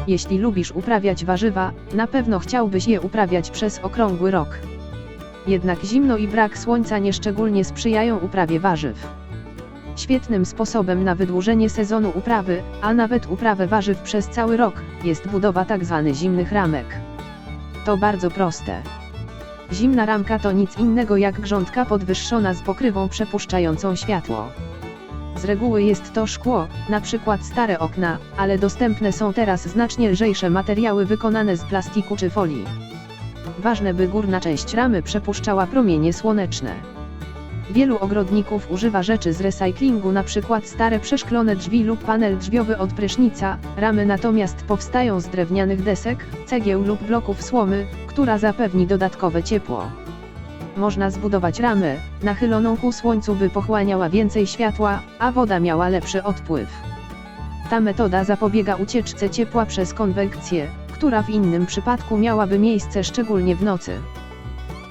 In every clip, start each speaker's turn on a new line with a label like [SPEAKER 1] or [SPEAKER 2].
[SPEAKER 1] Jeśli lubisz uprawiać warzywa, na pewno chciałbyś je uprawiać przez okrągły rok. Jednak zimno i brak słońca nieszczególnie sprzyjają uprawie warzyw. Świetnym sposobem na wydłużenie sezonu uprawy, a nawet uprawę warzyw przez cały rok, jest budowa tzw. zimnych ramek. To bardzo proste. Zimna ramka to nic innego jak grządka podwyższona z pokrywą przepuszczającą światło. Z reguły jest to szkło, np. stare okna, ale dostępne są teraz znacznie lżejsze materiały wykonane z plastiku czy folii. Ważne, by górna część ramy przepuszczała promienie słoneczne. Wielu ogrodników używa rzeczy z recyklingu, np. stare przeszklone drzwi lub panel drzwiowy od prysznica. Ramy natomiast powstają z drewnianych desek, cegieł lub bloków słomy, która zapewni dodatkowe ciepło. Można zbudować ramę nachyloną ku słońcu, by pochłaniała więcej światła, a woda miała lepszy odpływ. Ta metoda zapobiega ucieczce ciepła przez konwekcję, która w innym przypadku miałaby miejsce szczególnie w nocy.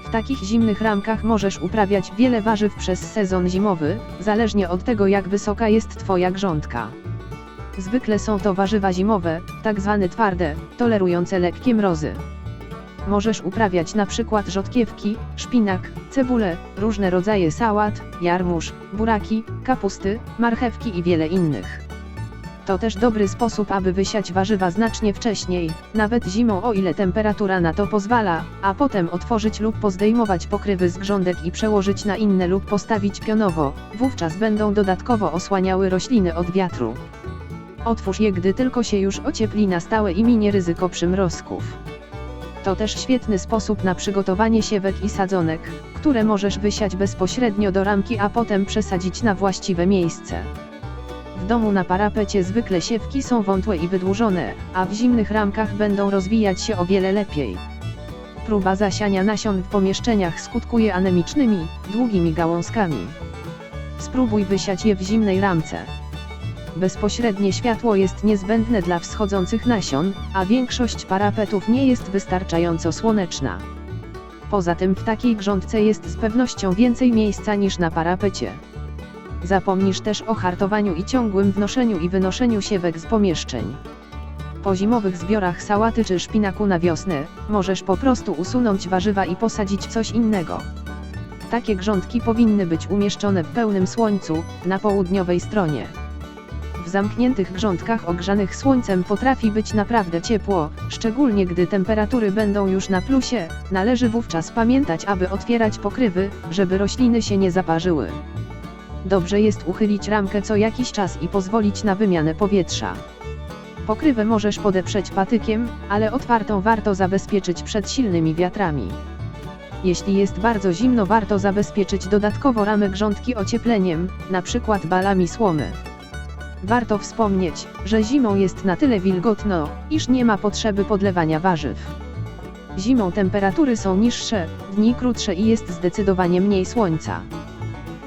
[SPEAKER 1] W takich zimnych ramkach możesz uprawiać wiele warzyw przez sezon zimowy, zależnie od tego, jak wysoka jest Twoja grządka. Zwykle są to warzywa zimowe, tzw. twarde, tolerujące lekkie mrozy. Możesz uprawiać np. rzodkiewki, szpinak, cebulę, różne rodzaje sałat, jarmuż, buraki, kapusty, marchewki i wiele innych. To też dobry sposób, aby wysiać warzywa znacznie wcześniej, nawet zimą, o ile temperatura na to pozwala, a potem otworzyć lub pozdejmować pokrywy z grządek i przełożyć na inne lub postawić pionowo, wówczas będą dodatkowo osłaniały rośliny od wiatru. Otwórz je, gdy tylko się już ociepli na stałe i minie ryzyko przymrozków. To też świetny sposób na przygotowanie siewek i sadzonek, które możesz wysiać bezpośrednio do ramki, a potem przesadzić na właściwe miejsce. W domu na parapecie zwykle siewki są wątłe i wydłużone, a w zimnych ramkach będą rozwijać się o wiele lepiej. Próba zasiania nasion w pomieszczeniach skutkuje anemicznymi, długimi gałązkami. Spróbuj wysiać je w zimnej ramce. Bezpośrednie światło jest niezbędne dla wschodzących nasion, a większość parapetów nie jest wystarczająco słoneczna. Poza tym w takiej grządce jest z pewnością więcej miejsca niż na parapecie. Zapomnisz też o hartowaniu i ciągłym wnoszeniu i wynoszeniu siewek z pomieszczeń. Po zimowych zbiorach sałaty czy szpinaku na wiosnę, możesz po prostu usunąć warzywa i posadzić coś innego. Takie grządki powinny być umieszczone w pełnym słońcu, na południowej stronie. W zamkniętych grządkach ogrzanych słońcem potrafi być naprawdę ciepło, szczególnie gdy temperatury będą już na plusie. Należy wówczas pamiętać, aby otwierać pokrywy, żeby rośliny się nie zaparzyły. Dobrze jest uchylić ramkę co jakiś czas i pozwolić na wymianę powietrza. Pokrywę możesz podeprzeć patykiem, ale otwartą warto zabezpieczyć przed silnymi wiatrami. Jeśli jest bardzo zimno, warto zabezpieczyć dodatkowo ramę grządki ociepleniem, np. balami słomy. Warto wspomnieć, że zimą jest na tyle wilgotno, iż nie ma potrzeby podlewania warzyw. Zimą temperatury są niższe, dni krótsze i jest zdecydowanie mniej słońca.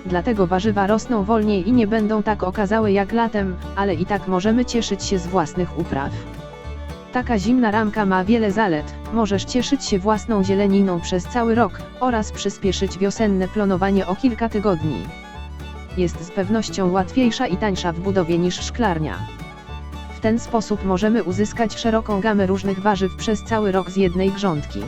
[SPEAKER 1] Dlatego warzywa rosną wolniej i nie będą tak okazałe jak latem, ale i tak możemy cieszyć się z własnych upraw. Taka zimna ramka ma wiele zalet, możesz cieszyć się własną zieleniną przez cały rok, oraz przyspieszyć wiosenne plonowanie o kilka tygodni. Jest z pewnością łatwiejsza i tańsza w budowie niż szklarnia. W ten sposób możemy uzyskać szeroką gamę różnych warzyw przez cały rok z jednej grządki.